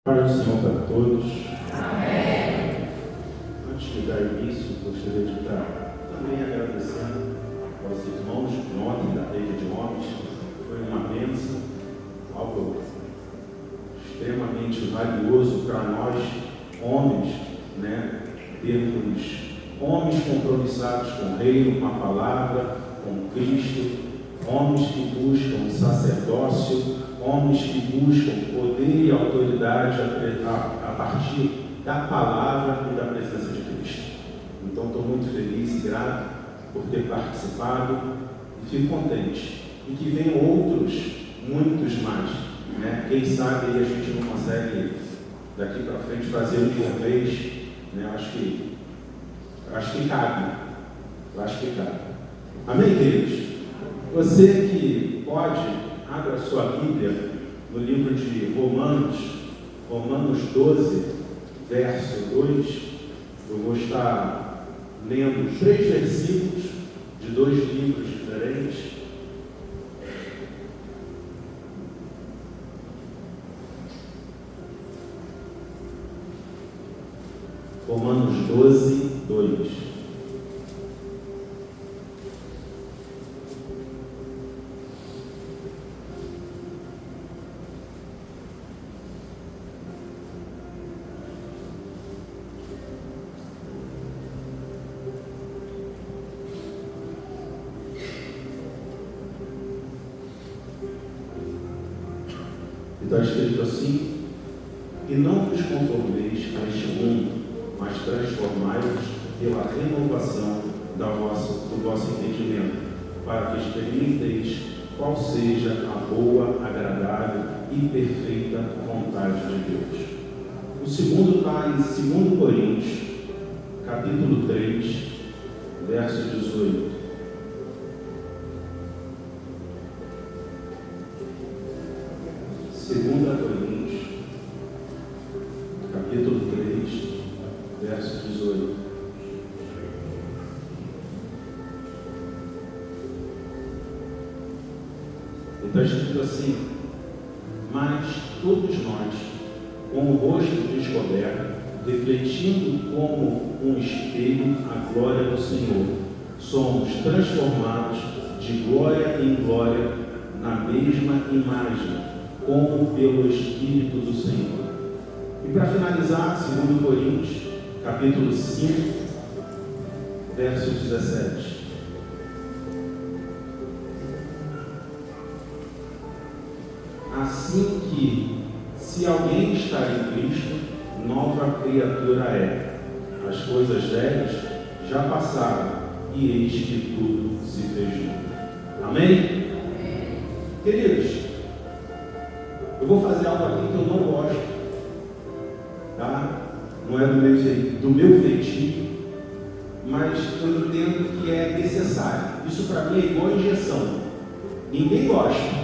Paz do Senhor para todos. Amém. Antes de dar início, gostaria de estar também agradecendo aos irmãos de ontem, da rede de homens. Foi uma bênção, algo extremamente valioso para nós, homens, termos homens compromissados com o reino, com a palavra, com Cristo, homens que buscam sacerdócio, homens que buscam poder e autoridade a partir da palavra e da presença de Cristo. Então estou muito feliz e grato por ter participado e fico contente. E que venham outros, muitos mais. Quem sabe aí a gente não consegue daqui para frente fazer um por mês. Acho que cabe. Amém, queridos? Você que pode, abra a sua Bíblia no livro de Romanos 12, verso 2. Eu vou estar lendo 3 versículos de 2 livros diferentes. Romanos 12, 2. Está escrito assim: e não vos conformeis a este mundo, mas transformai-vos pela renovação do vosso entendimento, para que experimenteis qual seja a boa, agradável e perfeita vontade de Deus. O segundo está em 2 Coríntios, capítulo 3, verso 18. Coríntios, capítulo 3, verso 18. Está escrito assim: mas todos nós, com o rosto descoberto, refletindo como um espelho a glória do Senhor, somos transformados de glória em glória na mesma imagem, como pelo Espírito do Senhor. E para finalizar, 2 Coríntios, capítulo 5, verso 17. Assim que, se alguém está em Cristo, nova criatura é. As coisas velhas já passaram, e eis que tudo se fez novo. Amém? Queridos, eu vou fazer algo aqui que eu não gosto, tá? Não é do meu feitio, mas eu entendo que é necessário. Isso para mim é igual injeção. Ninguém gosta,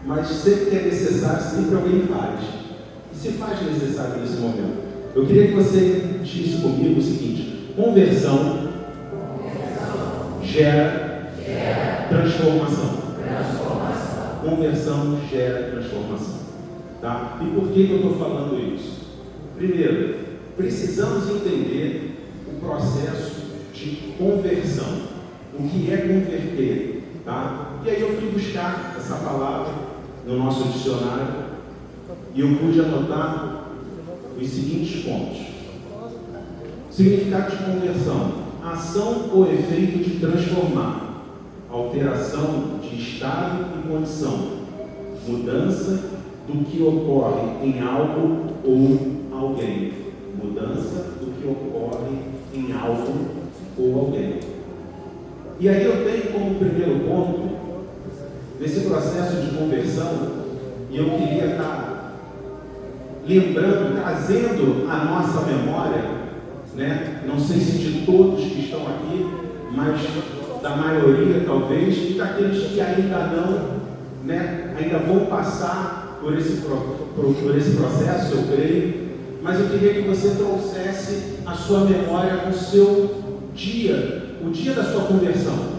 mas sempre que é necessário, sempre alguém faz. E se faz necessário nesse momento? Eu queria que você disse comigo o seguinte: conversão gera transformação. Conversão gera transformação. Tá? E por que eu estou falando isso? Primeiro, precisamos entender o processo de conversão. O que é converter? Tá? E aí eu fui buscar essa palavra no nosso dicionário e eu pude anotar os seguintes pontos. Significado de conversão: ação ou efeito de transformar, alteração de estado e condição, mudança do que ocorre em algo ou alguém. Mudança do que ocorre em algo ou alguém. E aí eu tenho como primeiro ponto, nesse processo de conversão, e eu queria estar lembrando, trazendo a nossa memória, não sei se de todos que estão aqui, mas da maioria talvez, e daqueles que ainda não, ainda vão passar por esse processo, eu creio, mas eu queria que você trouxesse a sua memória no seu dia, o dia da sua conversão,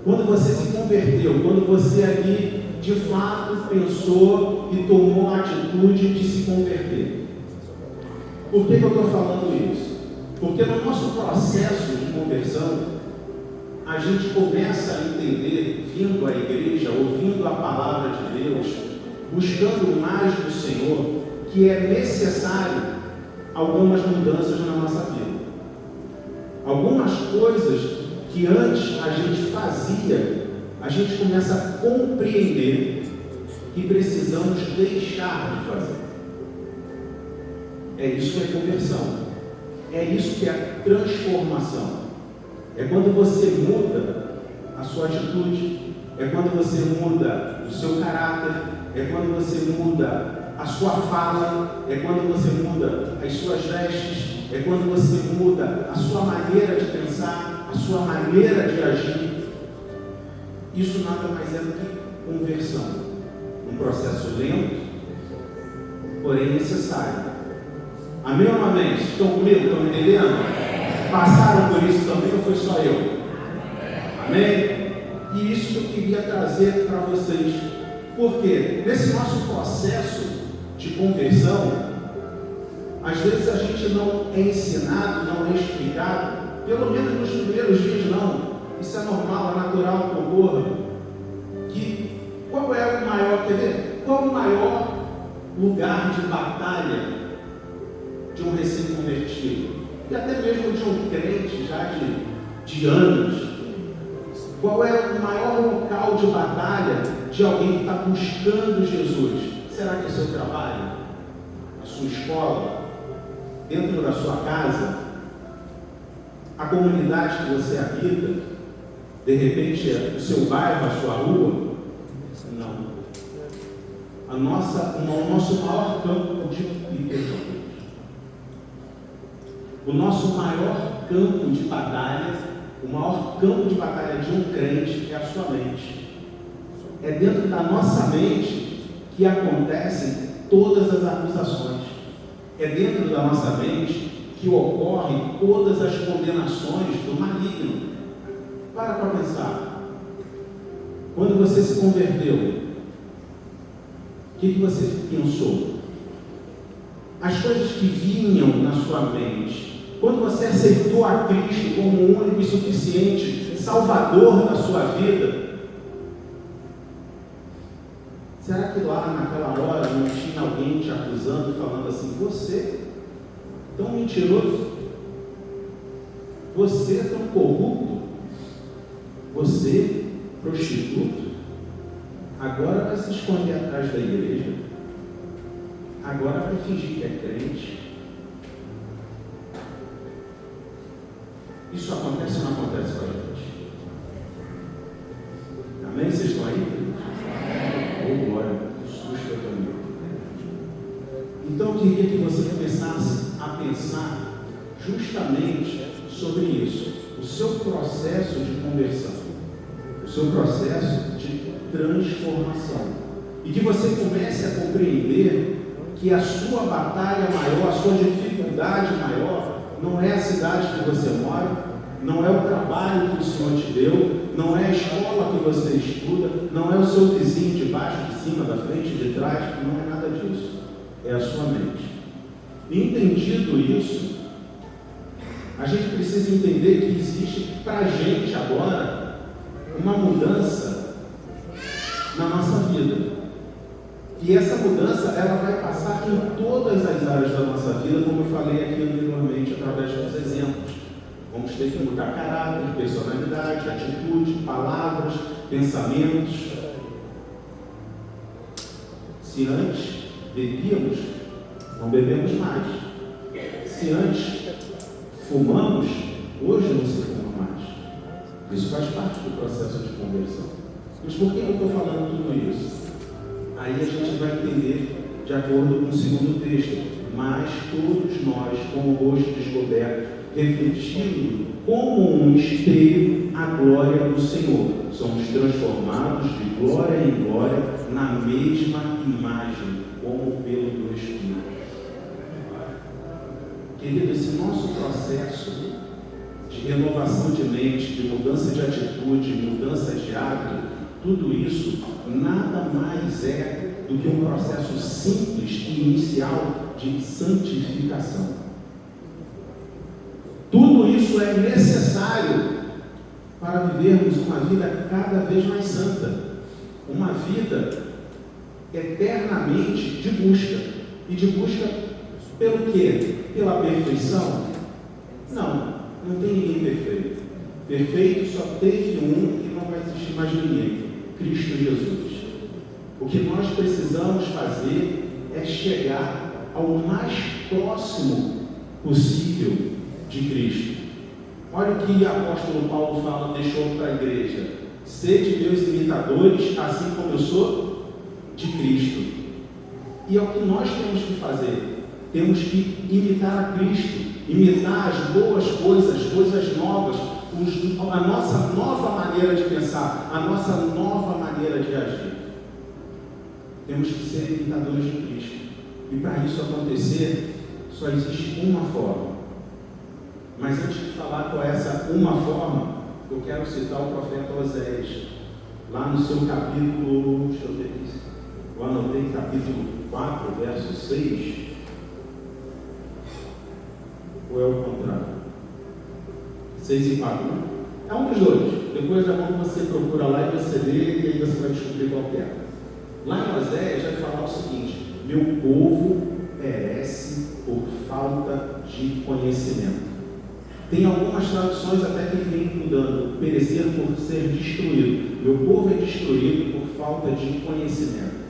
quando você se converteu, quando você ali de fato pensou e tomou a atitude de se converter. Por que eu estou falando isso? Porque no nosso processo de conversão, a gente começa a entender, vindo à igreja, ouvindo a palavra de Deus, buscando mais do Senhor, que é necessário algumas mudanças na nossa vida. Algumas coisas que antes a gente fazia, a gente começa a compreender que precisamos deixar de fazer. É isso que é conversão. É isso que é transformação. É quando você muda a sua atitude, é quando você muda o seu caráter, é quando você muda a sua fala, é quando você muda as suas vestes, é quando você muda a sua maneira de pensar, a sua maneira de agir. Isso nada mais é do que conversão. Um processo lento, porém necessário. Amém ou não amém? Estão comigo? Estão me entendendo? Passaram por isso também ou foi só eu? Amém? E isso que eu queria trazer para vocês. Porque nesse nosso processo de conversão, às vezes a gente não é ensinado, não é explicado, pelo menos nos primeiros dias não. Isso é normal, é natural que ocorra. Que qual é o maior, quer ver? Qual o maior lugar de batalha de um recém-convertido? E até mesmo de um crente já de anos. Qual é o maior local de batalha de alguém que está buscando Jesus? Será que é o seu trabalho? A sua escola? Dentro da sua casa? A comunidade que você habita? De repente é o seu bairro, a sua rua? Não. O nosso maior campo de O nosso maior campo de batalha, o maior campo de batalha de um crente é a sua mente. É dentro da nossa mente que acontecem todas as acusações. É dentro da nossa mente que ocorrem todas as condenações do maligno. Para pensar. Quando você se converteu, o que você pensou? As coisas que vinham na sua mente. Quando você aceitou a Cristo como o único e suficiente Salvador da sua vida, será que lá naquela hora não tinha alguém te acusando, falando assim, você tão mentiroso, você tão corrupto, você prostituto, agora vai se esconder atrás da igreja, agora vai fingir que é crente? Isso acontece ou não acontece com a gente? Amém? Vocês estão aí? Oh, glória, que susto eu também. Então eu queria que você começasse a pensar justamente sobre isso. O seu processo de conversão. O seu processo de transformação. E que você comece a compreender que a sua batalha maior, a sua dificuldade maior, não é a cidade que você mora, não é o trabalho que o Senhor te deu, não é a escola que você estuda, não é o seu vizinho de baixo, de cima, da frente, de trás, não é nada disso. É a sua mente. E entendido isso, a gente precisa entender que existe para a gente agora uma mudança na nossa vida. E essa mudança, ela vai passar em todas as áreas da nossa vida, como eu falei aqui anteriormente, através dos exemplos. Vamos ter que mudar caráter, personalidade, atitude, palavras, pensamentos. Se antes bebíamos, não bebemos mais. Se antes fumamos, hoje não se fuma mais. Isso faz parte do processo de conversão. Mas por que eu estou falando tudo isso? Aí a gente vai entender de acordo com o segundo texto. Mas todos nós, com o rosto descoberto, refletindo como um espelho a glória do Senhor, somos transformados de glória em glória na mesma imagem, como pelo do Espírito. Querido, esse nosso processo de renovação de mente, de mudança de atitude, mudança de hábito, tudo isso nada mais é do que um processo simples e inicial de santificação. Tudo isso é necessário para vivermos uma vida cada vez mais santa, uma vida eternamente de busca. E de busca pelo quê? Pela perfeição? Não tem ninguém perfeito. Perfeito só teve um e não vai existir mais ninguém: Cristo Jesus. O que nós precisamos fazer é chegar ao mais próximo possível de Cristo. Olha o que o apóstolo Paulo fala, deixou para a igreja: sede meus imitadores, assim como eu sou de Cristo. E é o que nós temos que fazer. Temos que imitar a Cristo, imitar as boas coisas, coisas novas, a nossa nova maneira de pensar, a nossa nova maneira de agir. Temos que ser imitadores de Cristo. E para isso acontecer, só existe uma forma. Mas antes de falar qual é essa uma forma, eu quero citar o profeta Oséias, lá no seu capítulo, deixa eu ver aqui, eu anotei capítulo 4, verso 6, ou é o contrário? 6 e 4, né? É um dos dois. Depois é bom que você procura lá e você lê, e aí você vai descobrir qual que é. Lá em Oséias vai falar o seguinte: meu povo perece por falta de conhecimento. Tem algumas traduções até que vem mudando: perecer por ser destruído. Meu povo é destruído por falta de conhecimento.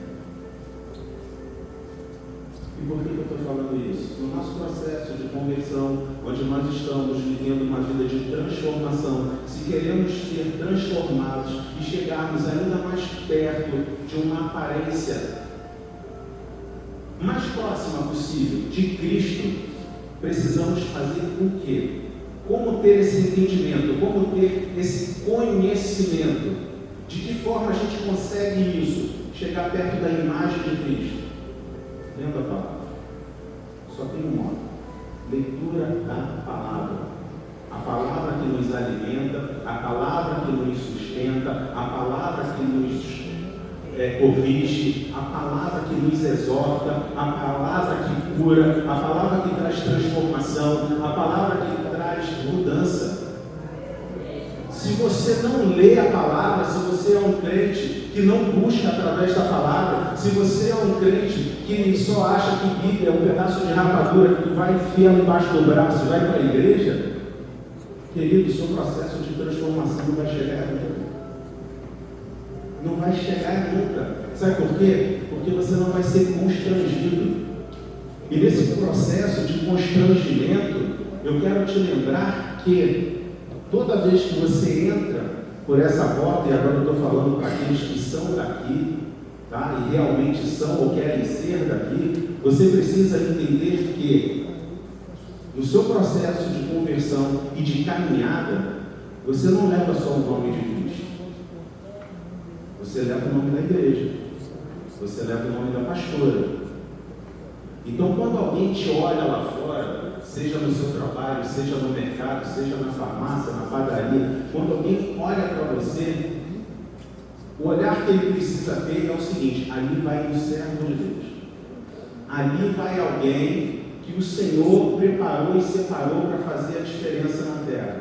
E por que eu estou falando isso? No nosso processo de conversão, onde nós estamos vivendo uma vida de transformação, se queremos ser transformados e chegarmos ainda mais perto de uma aparência mais próxima possível de Cristo, precisamos fazer o quê? Como ter esse entendimento? Como ter esse conhecimento? De que forma a gente consegue isso? Chegar perto da imagem de Cristo? Lendo a palavra. Só tem um modo: leitura da palavra. A palavra que nos alimenta, a palavra que nos sustenta, a palavra que nos corrige, a palavra que nos exorta, a palavra que cura, a palavra que traz transformação, a palavra que traz mudança. Se você não lê a palavra, se você é um crente que não busca através da palavra, se você é um crente que só acha que Bíblia é um pedaço de rapadura que tu vai enfiar embaixo do braço e vai para a igreja, querido, seu processo de transformação não vai chegar nunca. Não vai chegar nunca. Sabe por quê? Porque você não vai ser constrangido. E nesse processo de constrangimento, eu quero te lembrar que toda vez que você entra por essa porta, e agora eu estou falando para aqueles que são daqui, tá? E realmente são ou querem ser daqui, você precisa entender que no seu processo de conversão e de caminhada, você não leva só o nome de Cristo. Você leva o nome da igreja. Você leva o nome da pastora. Então, quando alguém te olha lá fora, seja no seu trabalho, seja no mercado, seja na farmácia, na padaria, quando alguém olha para você, o olhar que ele precisa ter é o seguinte: ali vai um servo de Deus. Ali vai alguém que o Senhor preparou e separou para fazer a diferença na terra.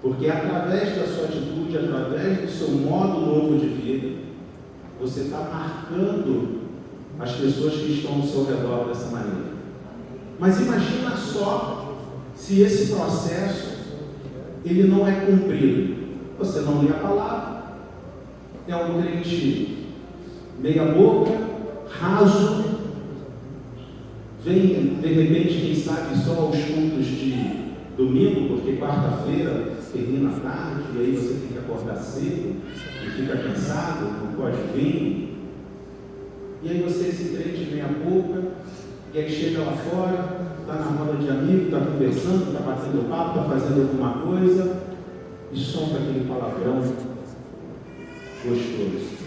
Porque através da sua atitude, através do seu modo novo de vida, você está marcando as pessoas que estão ao seu redor dessa maneira. Mas imagina só se esse processo ele não é cumprido. Você não lê a palavra, é um crente meia boca, raso, vem de repente, quem sabe, só aos cultos de domingo, porque quarta-feira termina tarde, e aí você tem que acordar cedo, e fica cansado, não pode vir. E aí você, esse crente meia boca, e aí chega lá fora, está na roda de amigos, está conversando, está batendo papo, está fazendo alguma coisa, e solta aquele palavrão gostoso.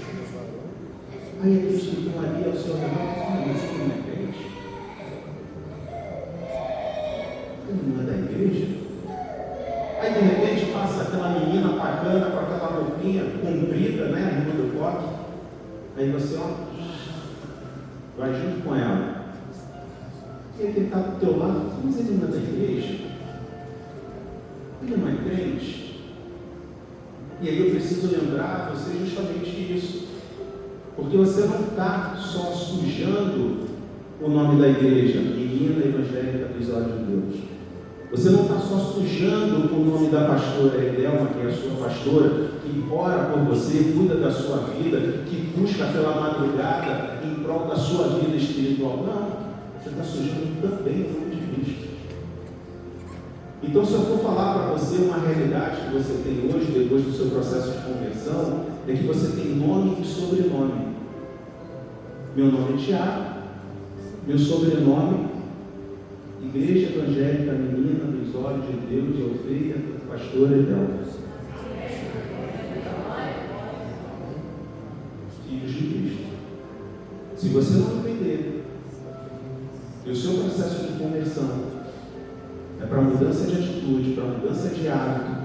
Aí aqueles que estão ali ao seu redor, mas você não é crente? Não é da igreja? Aí de repente passa aquela menina bacana com aquela roupinha comprida, né, a irmã do coque, Aí você, vai junto com ela. E aí quem está do teu lado, mas ele não é da igreja? Ele não é crente? E aí eu preciso lembrar você justamente isso. Porque você não está só sujando o nome da igreja, Menina Evangélica dos Olhos de Deus. Você não está só sujando o nome da pastora Edelma, que é a sua pastora, que ora por você, cuida da sua vida, que busca pela madrugada em prol da sua vida espiritual. Não, você está sujando também o nome de Cristo. Então, se eu for falar para você uma realidade que você tem hoje, depois do seu processo de conversão, é que você tem nome e sobrenome. Meu nome é Tiago, meu sobrenome, Igreja Evangélica Menina dos Olhos de Deus, Ovelha, Pastora Edelma. Filhos de Cristo. Se você não entender que o seu processo de conversão é para mudança de atitude, para mudança de hábito,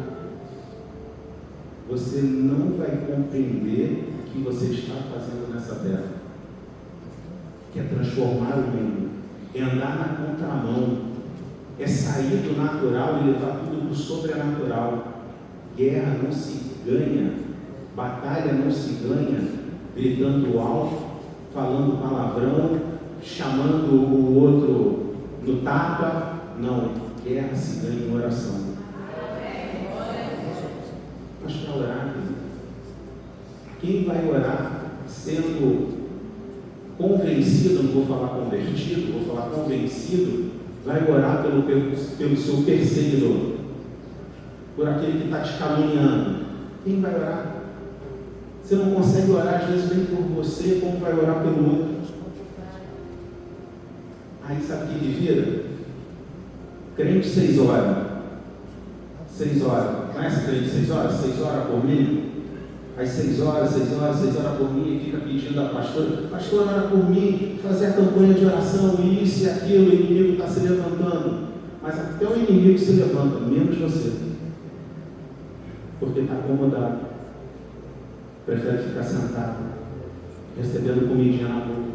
você não vai compreender o que você está fazendo nessa terra, que é transformar o mundo, é andar na contramão, é sair do natural e levar tudo para o sobrenatural. Guerra não se ganha, batalha não se ganha gritando alto, falando palavrão, chamando o outro no tapa. Não, guerra se ganha em oração. Mas para orar, quem vai orar sendo convencido, não vou falar convertido, vou falar convencido, vai orar pelo seu perseguidor, por aquele que está te caluniando. Quem vai orar? Você não consegue orar às vezes nem por você, como vai orar pelo outro? Aí sabe o que ele vira? Crente 6 horas. 6 horas. Conhece crente 6 horas? 6 horas por mim? Aí 6 horas por mim, e fica pedindo a pastora, ora por mim, fazer a campanha de oração, isso e aquilo, o inimigo está se levantando. Mas até o inimigo se levanta, menos você. Porque está acomodado. Prefere ficar sentado, recebendo comidinha na boca.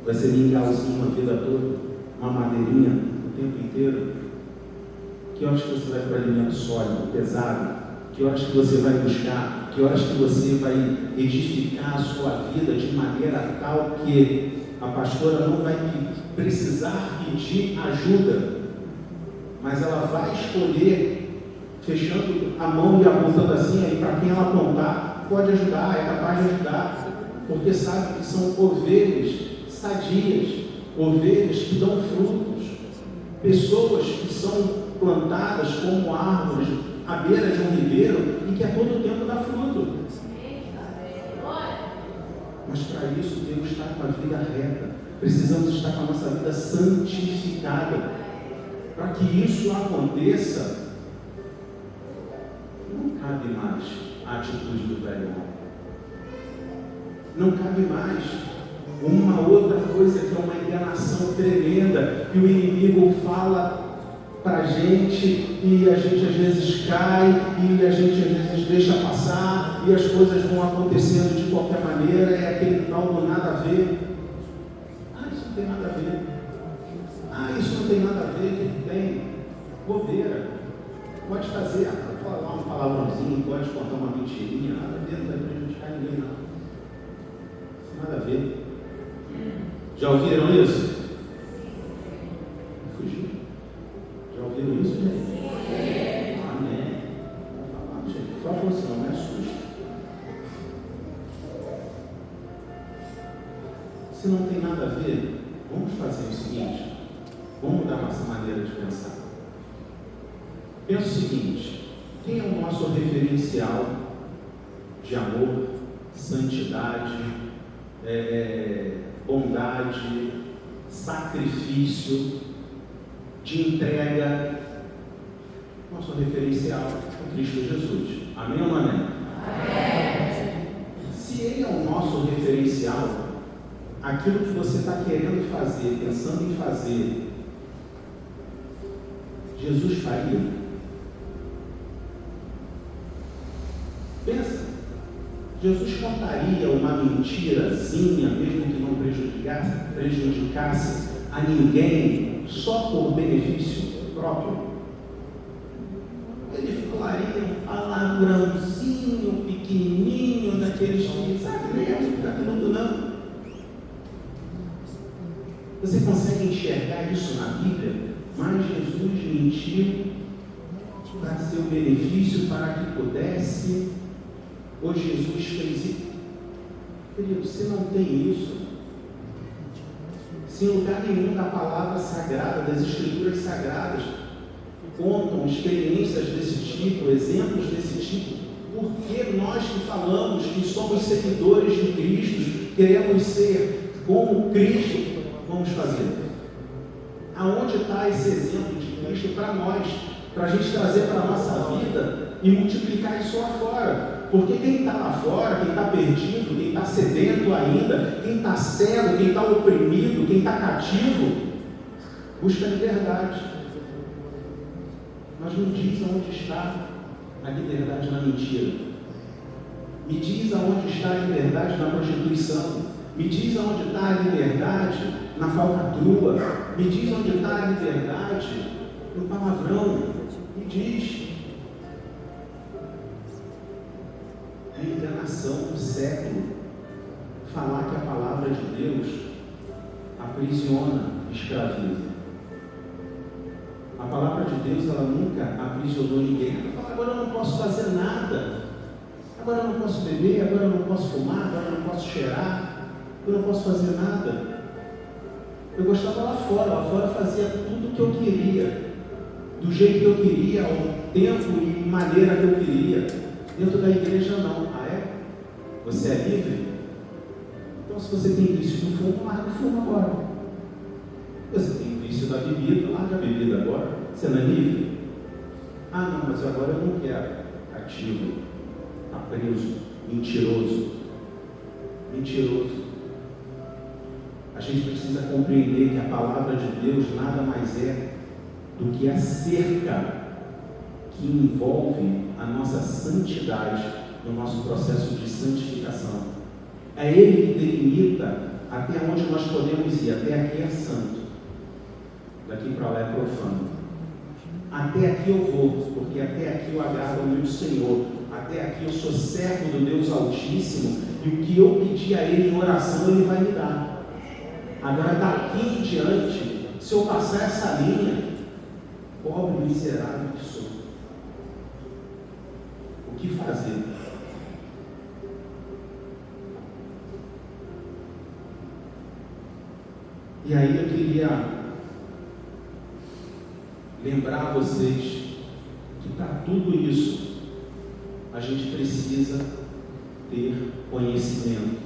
Vai ser mingauzinho a vida toda, uma madeirinha o tempo inteiro. Que horas que você vai para o alimento sólido, pesado? Que horas que você vai buscar? Que horas que você vai edificar a sua vida de maneira tal que a pastora não vai precisar pedir ajuda, mas ela vai escolher, fechando a mão e apontando assim, aí para quem ela apontar, pode ajudar, é capaz de ajudar, porque sabe que são ovelhas sadias, ovelhas que dão frutos, pessoas que são plantadas como árvores à beira de um ribeiro e que a todo tempo dá fruto. Mas para isso temos que estar com a vida reta, precisamos estar com a nossa vida santificada. Para que isso aconteça, não cabe mais a atitude do velho homem. Não cabe mais uma outra coisa que é uma enganação tremenda que o inimigo fala para a gente, e a gente às vezes cai, e a gente às vezes deixa passar, e as coisas vão acontecendo de qualquer maneira, é aquele tal do nada a ver. Isso não tem nada a ver. Isso não tem nada a ver, o que tem? Bobeira. Pode fazer, falar um palavrãozinho, pode contar uma mentirinha, nada a ver, não vai prejudicar ninguém não. Nada a ver. Já ouviram isso? Fugiu? Já ouviram isso, gente? Amém. Vou falar, gente. Por favor, senão me assusta. Se não tem nada a ver, vamos fazer o seguinte. Vamos mudar nossa maneira de pensar. Pensa o seguinte: quem é o nosso referencial de amor, santidade, bondade, sacrifício, de entrega? Nosso referencial é Cristo Jesus. Amém ou não amém? Amém. Se Ele é o nosso referencial, aquilo que você está querendo fazer, pensando em fazer, Jesus faria? Pensa. Jesus contaria uma mentirazinha, mesmo que não prejudicasse a ninguém, só por benefício próprio? Ele falaria um palavrãozinho pequenininho daqueles que, sabe, nem é muito cabeludo não. Você consegue enxergar isso na Bíblia? Mas Jesus mentiu para seu benefício, para que pudesse, ou Jesus fez isso? Querido, você não tem isso. Se em lugar nenhum da palavra sagrada, das escrituras sagradas, contam experiências desse tipo, exemplos desse tipo, por que nós que falamos que somos seguidores de Cristo, queremos ser como Cristo, vamos fazer? Aonde está esse exemplo de Cristo para nós, para a gente trazer para a nossa vida e multiplicar isso lá fora? Porque quem está lá fora, quem está perdido, quem está sedento ainda, quem está cego, quem está oprimido, quem está cativo, busca liberdade. Mas me diz aonde está a liberdade na mentira. Me diz aonde está a liberdade na prostituição. Me diz aonde está a liberdade na falcatrua. Me diz onde está a liberdade no palavrão. Me diz. É enganação do século falar que a palavra de Deus aprisiona, escraviza. A palavra de Deus, ela nunca aprisionou ninguém. Ela fala, agora eu não posso fazer nada. Agora eu não posso beber, agora eu não posso fumar, agora eu não posso cheirar, eu não posso fazer nada. Eu gostava lá fora fazia tudo o que eu queria, do jeito que eu queria, ao tempo e maneira que eu queria. Dentro da igreja não. Ah, é? Você é livre? Então, se você tem vício do fumo, larga o fumo agora. Você tem vício da bebida, larga a bebida agora. Você não é livre? Ah, não, mas agora eu não quero. Cativo, está preso, mentiroso. Mentiroso. A gente precisa compreender que a palavra de Deus nada mais é do que a cerca que envolve a nossa santidade no nosso processo de santificação. É Ele que delimita até onde nós podemos ir. Até aqui é santo, daqui para lá é profano. Até aqui eu vou, porque até aqui eu agrado ao meu Senhor. Até aqui eu sou servo do Deus Altíssimo, e o que eu pedir a Ele em oração, Ele vai me dar. Agora, daqui em diante, se eu passar essa linha, pobre miserável que sou, o que fazer? E aí eu queria lembrar vocês que para tudo isso a gente precisa ter conhecimento.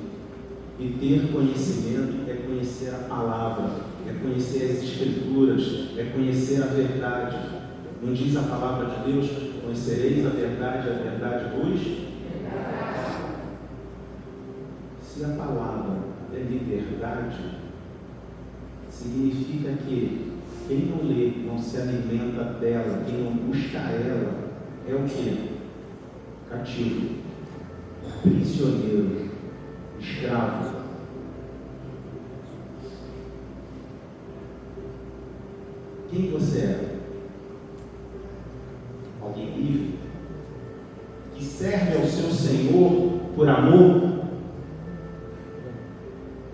E ter conhecimento é conhecer a palavra, é conhecer as escrituras, é conhecer a verdade. Não diz a palavra de Deus: conhecereis a verdade vos. Se a palavra é liberdade, significa que quem não lê, não se alimenta dela, quem não busca ela, é o quê? Cativo, prisioneiro, escravo. Quem você é? Alguém livre? Que serve ao seu Senhor por amor?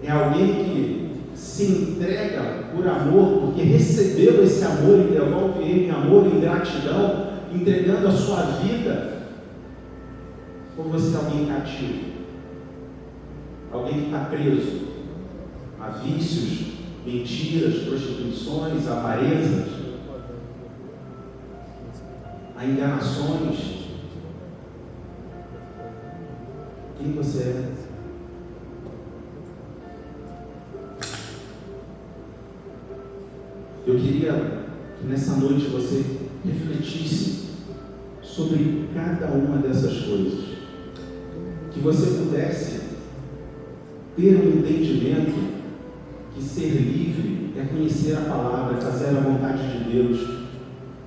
É alguém que se entrega por amor, porque recebeu esse amor e devolve ele em amor e gratidão, entregando a sua vida? Ou você é alguém cativo? Alguém que está preso a vícios, mentiras, prostituições, avarezas, a enganações? Quem você é? Eu queria que nessa noite você refletisse sobre cada uma dessas coisas, que você pudesse ter um entendimento que ser livre é conhecer a palavra, é fazer a vontade de Deus,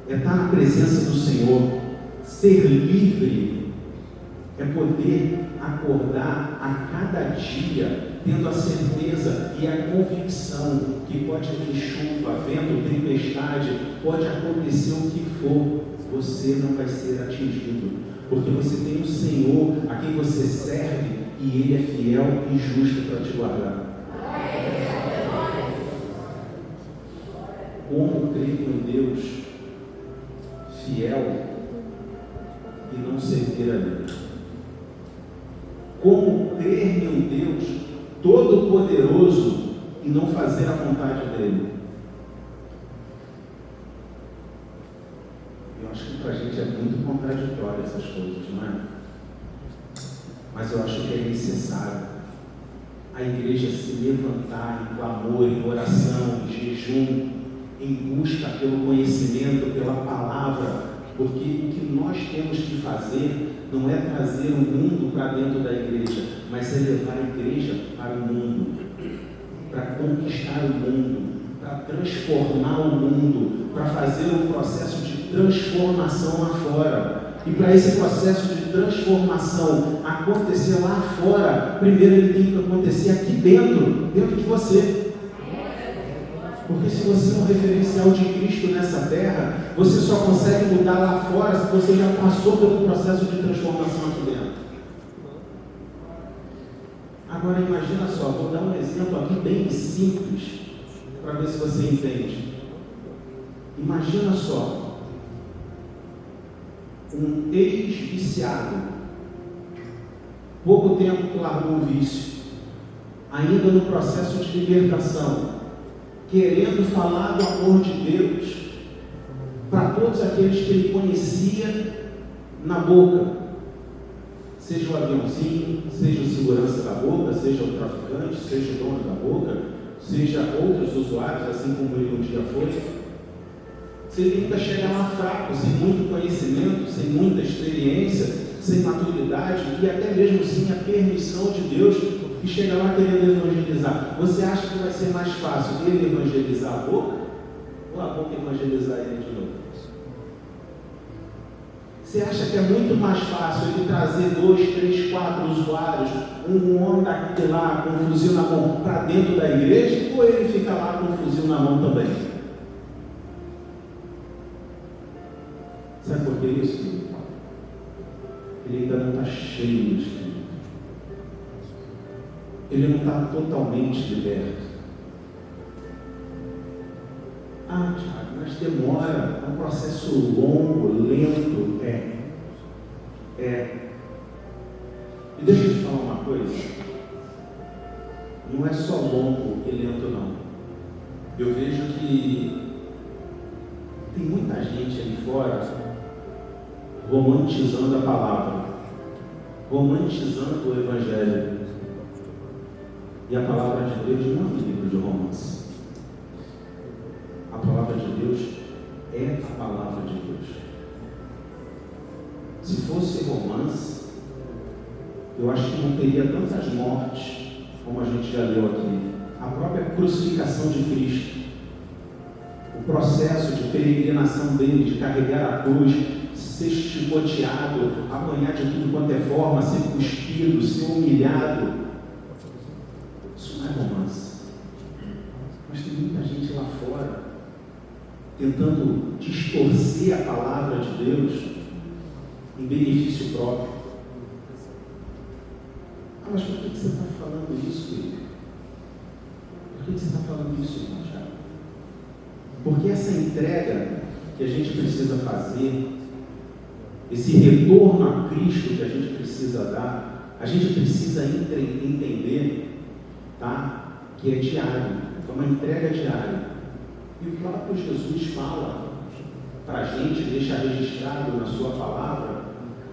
é estar na presença do Senhor. Ser livre é poder acordar a cada dia tendo a certeza e a convicção que pode vir chuva, vento, tempestade, pode acontecer o que for, você não vai ser atingido, porque você tem um Senhor a quem você serve e Ele é fiel e justo para te guardar. Como crer em Deus fiel e não servir a Ele? Como crer em um Deus todo-poderoso e não fazer a vontade dEle? Eu acho que para a gente é muito contraditório essas coisas, não é? Mas eu acho que é necessário a igreja se levantar em clamor, em oração, em jejum, em busca pelo conhecimento, pela palavra, porque o que nós temos que fazer não é trazer o mundo para dentro da igreja, mas é levar a igreja para o mundo, para conquistar o mundo, para transformar o mundo, para fazer um processo de transformação lá fora. E para esse processo de transformação acontecer lá fora, primeiro ele tem que acontecer aqui dentro de você. Porque se você é um referencial de Cristo nessa terra, você só consegue mudar lá fora se você já passou pelo processo de transformação aqui dentro. Agora imagina só, vou dar um exemplo aqui bem simples, para ver se você entende. Imagina só, um ex-viciado, pouco tempo que largou o vício, ainda no processo de libertação, querendo falar do amor de Deus para todos aqueles que ele conhecia na boca, seja o aviãozinho, seja o segurança da boca, seja o traficante, seja o dono da boca, seja outros usuários, assim como ele um dia foi. Se ele ainda chega lá fraco, sem muito conhecimento, sem muita experiência, sem maturidade e até mesmo sem a permissão de Deus, e chega lá querendo evangelizar, você acha que vai ser mais fácil ele evangelizar a boca ou a boca evangelizar ele de novo? Você acha que é muito mais fácil ele trazer 2, 3, 4 usuários, um homem daqui lá com um fuzil na mão para dentro da igreja, ou ele fica lá com um fuzil na mão também? Sabe por que isso? Ele ainda não está cheio de Espírito. Ele não está totalmente liberto. Ah, Tiago, mas demora, é um processo longo, lento. E deixa eu te falar uma coisa. Não é só longo e lento, não. Eu vejo que tem muita gente ali fora romantizando a palavra, romantizando o Evangelho. E a palavra de Deus não é um livro de romance. A palavra de Deus é a palavra de Deus. Se fosse romance, eu acho que não teria tantas mortes como a gente já leu aqui. A própria crucificação de Cristo, o processo de peregrinação dele, de carregar a cruz, ser chicoteado, apanhar de tudo quanto é forma, ser cuspido, ser humilhado. Isso não é romance. Mas tem muita gente lá fora tentando distorcer a palavra de Deus em benefício próprio. Ah, mas por que você está falando isso, querido? Por que você está falando isso, irmão Tiago? Porque essa entrega que a gente precisa fazer, esse retorno a Cristo que a gente precisa dar, a gente precisa entender, tá? Que é diário, é uma entrega diária. E o próprio Jesus fala para a gente, deixa registrado na sua palavra,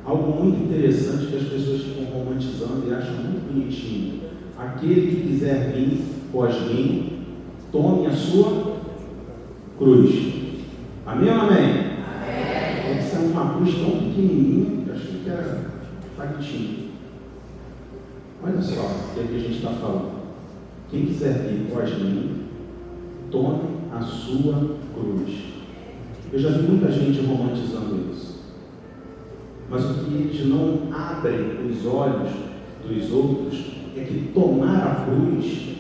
algo muito interessante que as pessoas ficam romantizando e acham muito bonitinho. Aquele que quiser vir após mim, tome a sua cruz. Amém ou não amém? Amém. Essa é uma cruz tão pequenininha, eu achei que era paquitinho. Olha só o que a gente está falando. Quem quiser vir após mim, tome a sua cruz. Eu já vi muita gente romantizando isso. Mas o que eles não abrem os olhos dos outros é que tomar a cruz,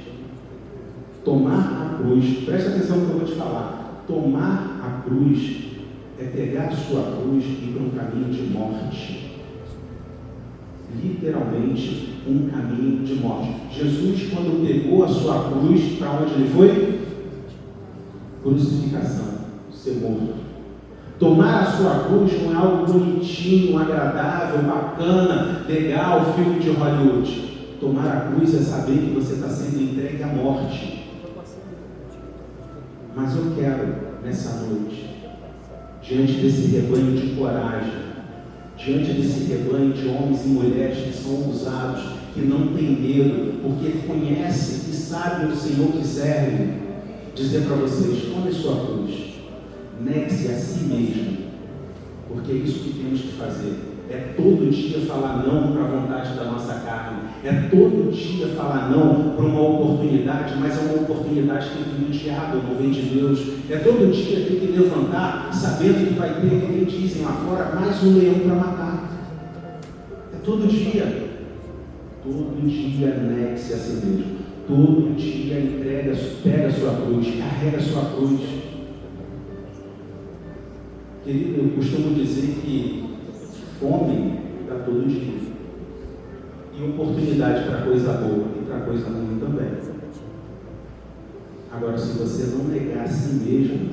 presta atenção no que eu vou te falar, tomar a cruz é pegar a sua cruz e ir para um caminho de morte. Literalmente um caminho de morte. Jesus, quando pegou a sua cruz, para onde ele foi? Crucificação, ser morto. Tomar a sua cruz não é algo bonitinho, agradável, bacana, legal, filme de Hollywood. Tomar a cruz é saber que você está sendo entregue à morte. Mas eu quero, nessa noite, diante desse rebanho de coragem, diante desse rebanho de homens e mulheres que são ousados, que não têm medo, porque conhecem e sabem o Senhor que serve, dizer para vocês: tome sua cruz, negue-se a si mesmo, porque é isso que temos que fazer. É todo dia falar não para a vontade da nossa carne, é todo dia falar não para uma oportunidade, mas é uma oportunidade que vem do diabo, não vem de Deus. É todo dia ter que levantar, sabendo que vai ter, que nem dizem lá fora, mais um leão para matar. É todo dia. Todo dia negue-se a si mesmo. Todo dia pega a sua cruz, carrega a sua cruz. Querido, eu costumo dizer que fome dá todo dia. E oportunidade para coisa boa e para coisa ruim também. Agora, se você não negar a si mesmo,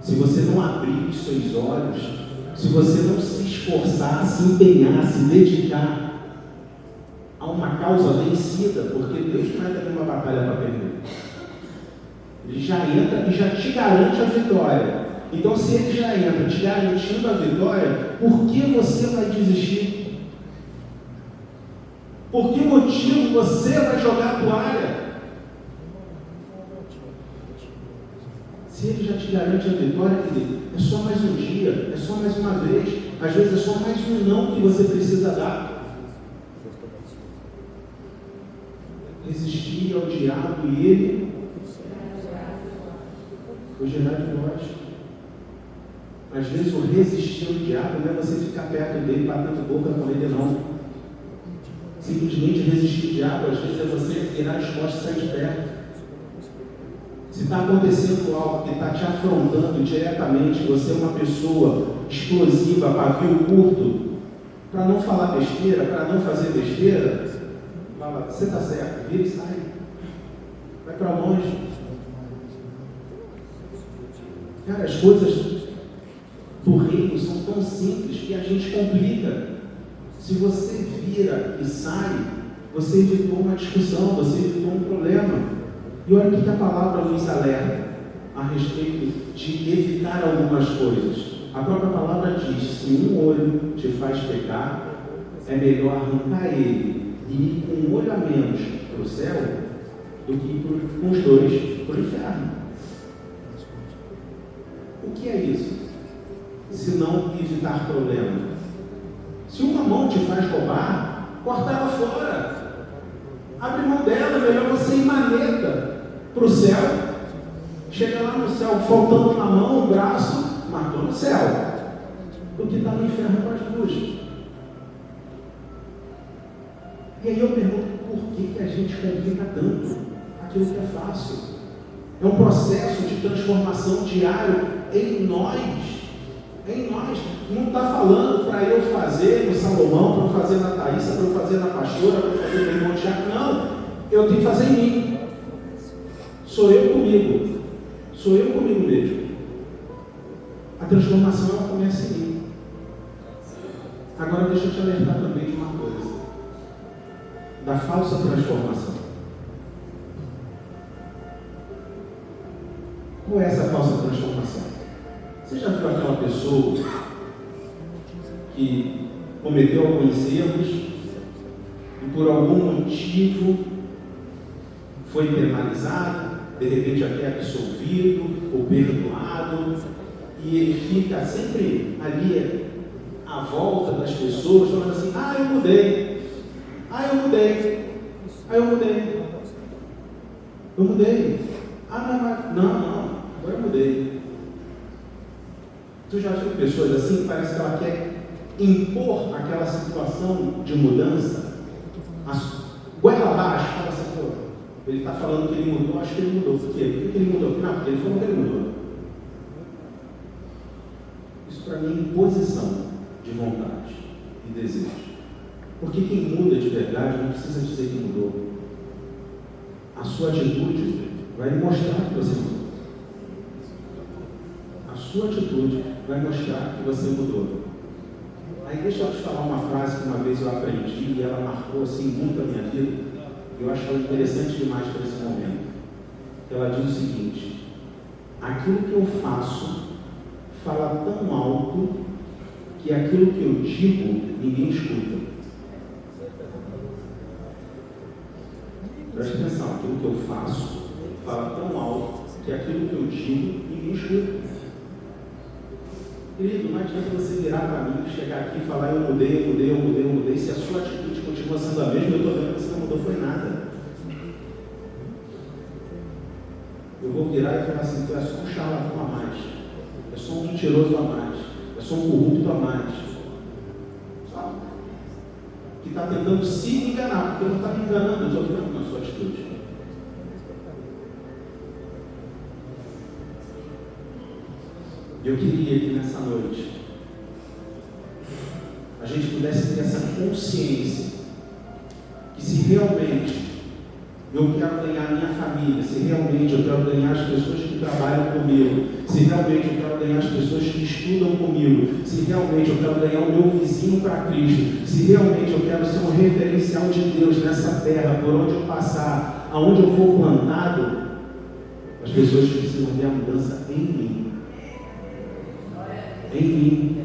se você não abrir os seus olhos, se você não se esforçar, se empenhar, se dedicar a uma causa vencida, porque Deus não entra numa batalha para perder. Ele já entra e já te garante a vitória. Então, se ele já entra te garantindo a vitória, por que você vai desistir? Por que motivo você vai jogar a toalha? Se ele já te garante a vitória, querido, é só mais um dia, é só mais uma vez, às vezes é só mais um não que você precisa dar. Resistir ao diabo e ele fugirá de nós. Às vezes o resistir ao diabo não é você ficar perto dele, batendo boca com ele, não. Simplesmente resistir ao diabo, às vezes é você virar as costas e sair de perto. Se está acontecendo algo que está te afrontando diretamente, você é uma pessoa explosiva, pavio curto, para não falar besteira, para não fazer besteira, fala: você está certo, vira e sai. Vai para longe. Cara, as coisas do reino são tão simples que a gente complica. Se você vira e sai, você evitou uma discussão, você evitou um problema. E olha o que a palavra nos alerta a respeito de evitar algumas coisas. A própria palavra diz: se um olho te faz pecar, é melhor arrancar ele e ir com um olho a menos para o céu do que ir com os dois para o inferno. O que é isso? Se não evitar problema. Se uma mão te faz roubar, corta ela fora. Abre mão dela, melhor você ir maneta para o céu. Chega lá no céu, faltando uma mão, um braço, matou no céu. Do que está no inferno com as duas. E aí eu pergunto: por que a gente complica tanto aquilo que é fácil? É um processo de transformação diário em nós. Em nós. Não está falando para eu fazer no Salomão, para eu fazer na Thaísa, para eu fazer na pastora, para eu fazer no irmão Tiago. Não. Eu tenho que fazer em mim. Sou eu comigo. Sou eu comigo mesmo. A transformação ela começa em mim. Agora deixa eu te alertar também de uma coisa. Da falsa transformação. Qual é essa falsa transformação? Você já viu aquela pessoa que cometeu alguns erros e por algum motivo foi penalizado, de repente até absolvido ou perdoado, e ele fica sempre ali à volta das pessoas falando assim: ah, eu mudei, eu mudei, não, agora eu mudei. Tu já viu pessoas assim? Parece que ela quer impor aquela situação de mudança. goela abaixo, fala assim, pô, ele está falando que ele mudou, acho que ele mudou. Por quê? Por que ele mudou? Não, porque ele falou que ele mudou. Isso para mim é imposição de vontade e desejo. Porque quem muda de verdade não precisa dizer que mudou. A sua atitude vai mostrar que você mudou. A sua atitude vai mostrar que você mudou. Aí deixa eu te falar uma frase que uma vez eu aprendi e ela marcou assim muito a minha vida. Eu acho ela interessante demais para esse momento. Ela diz o seguinte: aquilo que eu faço fala tão alto que aquilo que eu digo ninguém escuta. Presta atenção, aquilo que eu faço fala tão alto que aquilo que eu digo ninguém escuta. Querido, não adianta você virar para mim, chegar aqui e falar eu mudei, se a sua atitude continua sendo a mesma, eu estou vendo que você não mudou, foi nada. Eu vou virar e falar assim, tu é só um charlatão a mais, é só um mentiroso a mais, é só um corrupto a mais. Só que está tentando se enganar, porque não está me enganando, eu estou vendo na sua atitude. Eu queria que nessa noite a gente pudesse ter essa consciência que se realmente eu quero ganhar a minha família, se realmente eu quero ganhar as pessoas que trabalham comigo, se realmente eu quero ganhar as pessoas que estudam comigo, se realmente eu quero ganhar o meu vizinho para Cristo, se realmente eu quero ser um referencial de Deus nessa terra, por onde eu passar, aonde eu for plantado, as pessoas precisam ver a mudança em mim. Em mim.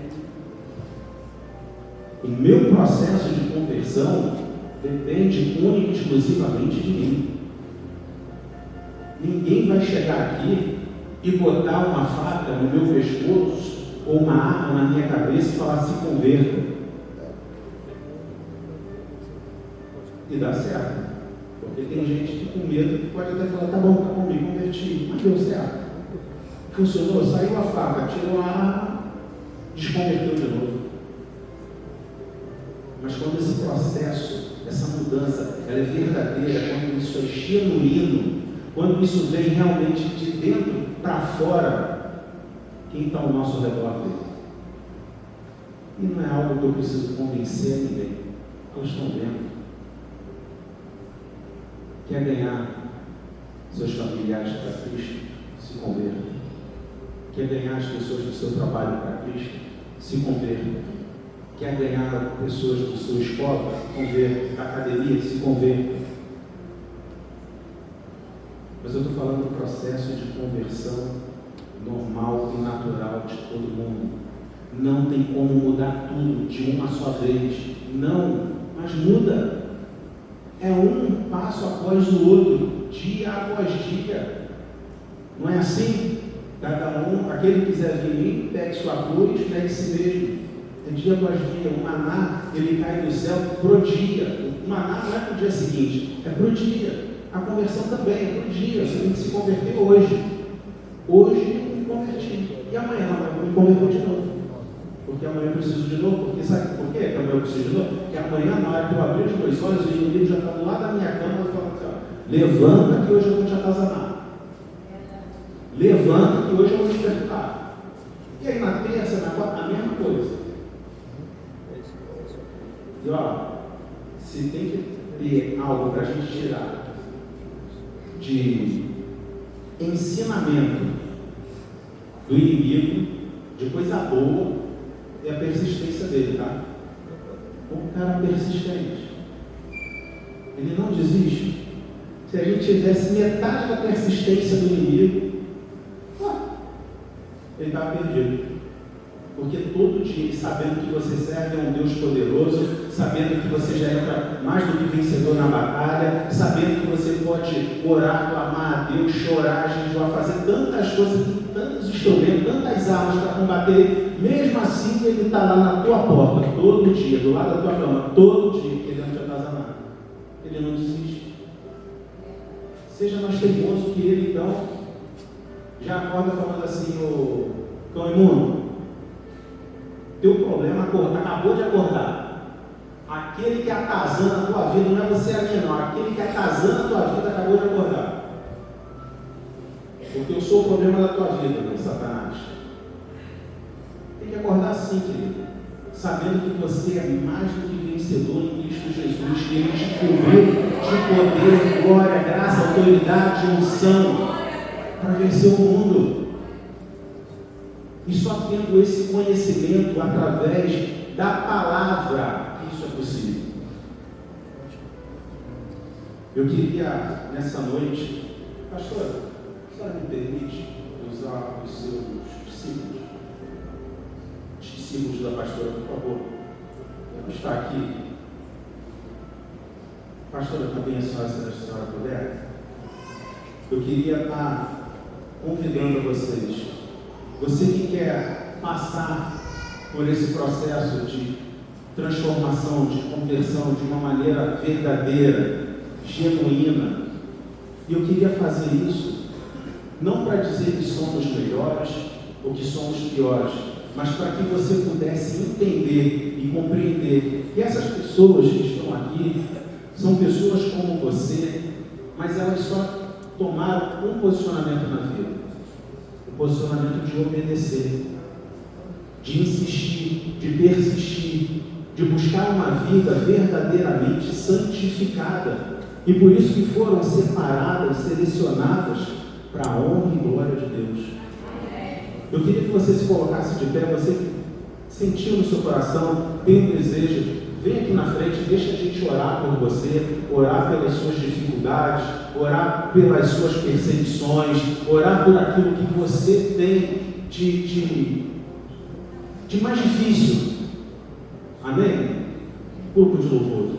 O meu processo de conversão depende única e exclusivamente de mim. Ninguém vai chegar aqui e botar uma faca no meu pescoço ou uma arma na minha cabeça e falar se converta. E dá certo. Porque tem gente que com medo que pode até falar, tá bom, me converti, mas deu certo. Funcionou, saiu a faca, tirou a arma, desconverteu de novo. Mas quando esse processo, essa mudança, ela é verdadeira, quando isso é genuíno, quando isso vem realmente de dentro para fora, quem está ao nosso redor dele? E não é algo que eu preciso convencer a ninguém. Eles estão vendo. Quer ganhar seus familiares para Cristo? Se convertam. Quer ganhar as pessoas do seu trabalho para Cristo? Se convertam. Quer ganhar pessoas do seu escola? Se convertam. Da academia? Se convertam. Mas eu estou falando do processo de conversão normal e natural de todo mundo. Não tem como mudar tudo de uma só vez. Não, mas muda. É um passo após o outro, dia após dia. Não é assim? Cada um, aquele que quiser vir em mim, pegue sua cruz, pegue si mesmo. É dia após dia. O maná, ele cai do céu pro dia. O maná não é pro dia seguinte, é pro dia. A conversão também é pro dia. Você tem que se converter hoje. Hoje eu me converti. E amanhã eu vou me converter de novo. Porque amanhã eu preciso de novo. Porque sabe por quê que amanhã eu preciso de novo? Porque amanhã, na hora que eu abrir os meus olhos, o inimigo já está do lado da minha cama e fala assim, ó, levanta que hoje eu vou te atazanar. Levanta que hoje eu vou te libertar. E aí na terça, na quarta, a mesma coisa. E ó, se tem que ter algo para a gente tirar de ensinamento do inimigo, de coisa boa, é a persistência dele, tá? Um cara persistente. Ele não desiste. Se a gente tivesse metade da persistência do inimigo, ele estava perdido. Porque todo dia, sabendo que você serve a um Deus poderoso, sabendo que você já entra mais do que vencedor na batalha, sabendo que você pode orar, clamar a Deus, chorar, jejuar, fazer tantas coisas, tantos instrumentos, tantas armas para combater, mesmo assim ele está lá na tua porta, todo dia, do lado da tua cama, todo dia, querendo te atazanar. Ele não desiste. Seja mais teimoso que ele, então. Já acorda falando assim, ô cão imundo, teu problema acabou de acordar. Aquele que atazana a tua vida, não é você a minha, não. Aquele que atazana a tua vida acabou de acordar. Porque eu sou o problema da tua vida, meu Satanás. Tem que acordar assim, querido. Sabendo que você é mais do que vencedor em Cristo Jesus. Que Ele te cobriu de poder, glória, graça, autoridade, unção para vencer o mundo. E só tendo esse conhecimento através da palavra que isso é possível. Eu queria, nessa noite, pastor, a senhora me permite usar os seus discípulos? Os discípulos da pastora, por favor. Vamos estar aqui. Pastora, também a senhora, se a senhora puder. Eu queria estar convidando vocês. Você que quer passar por esse processo de transformação, de conversão de uma maneira verdadeira, genuína. E eu queria fazer isso, não para dizer que somos melhores ou que somos piores, mas para que você pudesse entender e compreender que essas pessoas que estão aqui são pessoas como você, mas elas só tomaram um posicionamento na vida, o posicionamento de obedecer, de insistir, de persistir, de buscar uma vida verdadeiramente santificada. E por isso que foram separadas, selecionadas para a honra e glória de Deus. Eu queria que você se colocasse de pé, você que sentiu no seu coração, tem um desejo, vem aqui na frente, deixa a gente orar por você, orar pelas suas dificuldades, orar pelas suas perseguições, orar por aquilo que você tem de mais difícil. Amém? Grupo de louvor.